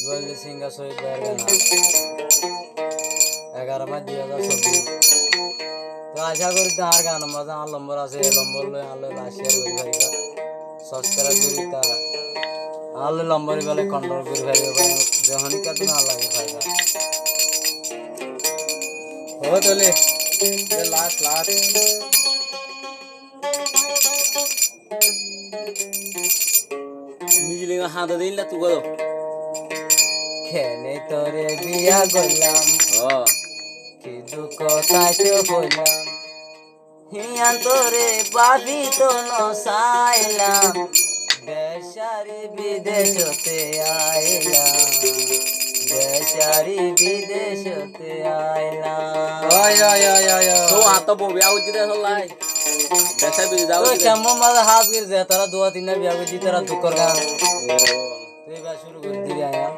বলছে সিঙ্গার শহীদ ভাইয়ের গান 11 মার্চ 2024। তো আশা করি তার গান মজা আর নম্বর আছে নম্বর লই আলো শেয়ার করি ভাইবা সাবস্ক্রাইব করি তা আলো নম্বর বলে কন্ট্রোল করি ভাইবা ভাই যখনই কত না লাগে ভাইবা ও তোলে লাস্ট মিজলি হাত দিন না তুই গো খেনে তোরে বিয়া করলাম কি দুঃখ তাইতে হইলাম হিয়ান তোরে বাবি তো নসাইলাম দেশারি বিদেশতে আইলাম দেশারি বিদেশতে আইলাম তো হাত ববিয়া উজি দে হলাই দেশে বি যাও ওই কেমন মাঝে হাত গির যায় তারা 2-3 বিয়া করছি তারা দুঃখর গান তুই বা শুরু করে দিলি আয়া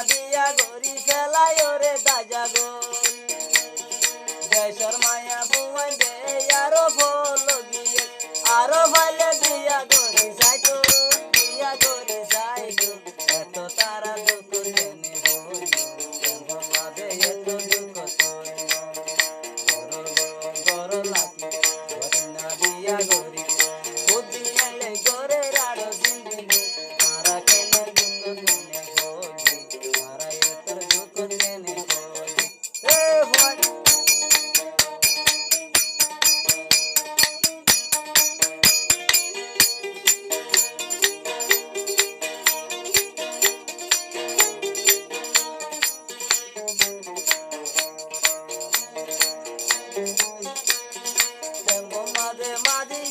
বিয়া গরি ফেলাই ওরে দাজা গো দেশর মায়া বুয়াই দে আরো বল গিয়ে আরো ভালে বিয়া গরি সাইতো এত তারা দুঃখ জেনে হইল ভাবে এত দুঃখ গর লাগি না বিয়া গরি বুদ্ধি এলে গরে রাড়ো জিন্দিগি মারা কেনে দুঃখ জেনে হইল মারা এত দুঃখ জেনে হইল এ ভাই মাঝে মাঝে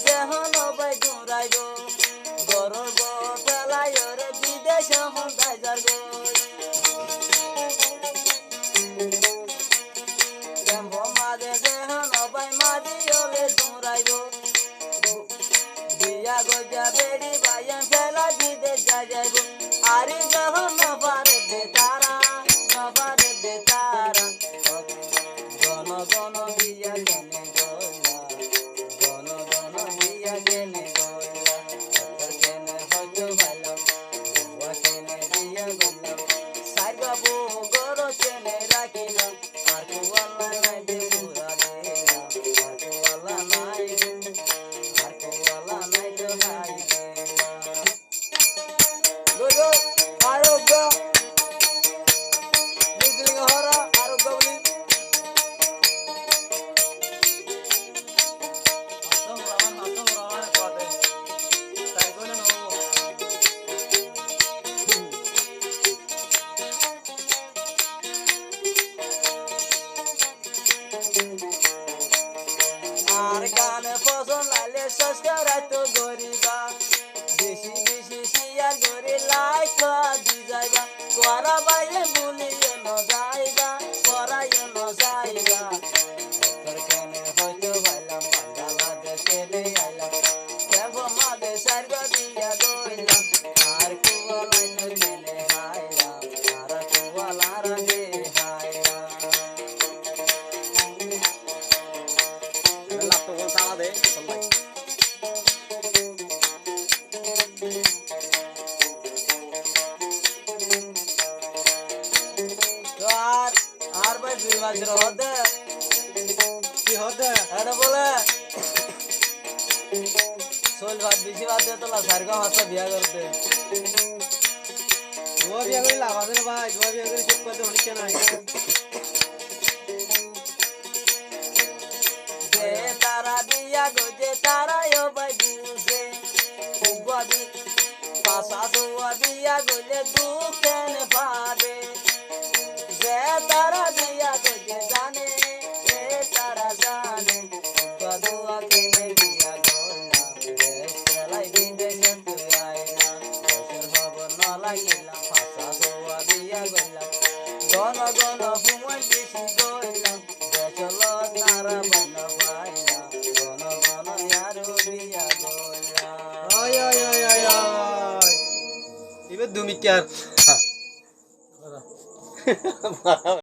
যেহন বাই ঘুরাইব গরব ফেলাই ওরে বিদেশ হন্দাই যার মাঝে যেহন বাই মাঝি ওলে ঘুরাইব বিয়া গজা বেড়ি বাইম ফেলা বিদেশ যাই যাইব আরে যখন নবারে বেতারা গণ গণ বিয়া কেনে গলা গণ গণ বিয়া কেনে গলা কেনে হয়তো ভালো বুয়া কেনে বিয়া গলা সাই বাবু গরো কেনে রাখিলাম আর কুয়ালা নাই দে পুরা দিলাম আর কুয়ালা নাই তো হাই গো আরোগ্য নিকলি হরা আরোগ্য বলি আর গান ফসল লাইলে সস্কারাই তো গরিবা বেশি বেশি শিয়ার গরি লাইক দি যাইবা তোরা বাইলে ভুলিয়ে ন যাইবা পরাইও ন যাইবা তোর কেনে হয়তো ভাইলাম বাংলাদেশে লে আইলাম দেব মাদে সার্গ দিয়া গইলাম আর কুয়ালাই তো কেনে হাইলাম আর কুয়ালার দে হাইলাম লাতো বল সালা দে সবাই তো আর ভাই 2 মাস হদে কি হদে আরে বলে সোল ভাত বেশি ভাত দে তোলা সারগা হাতে বিয়া করতে দুয়া বিয়া করে লাভ আছে ভাই দুয়া বিয়া করে চুপ করতে অনেক নাই যে তারা বিয়া গো যে তারা ও ভাই বুঝে ভাবি পাশা সোয়া বিয়া গলে দুঃখেন ভাবে যে তারা বিয়া গলে জানে এ তারা জানে কদুয়া কেনে বিয়া গলা দেশ চালাই বিদেশে তুই আইলা দেশের খবর না লাগিলা পাশা সোয়া বিয়া গলা গণ গণ হুমাই বেশি গইলা দেশল তারা বানা পাইলা গণ গণ আরো বিয়া গলা Ay ay ay ay ay. Iba dumikyan.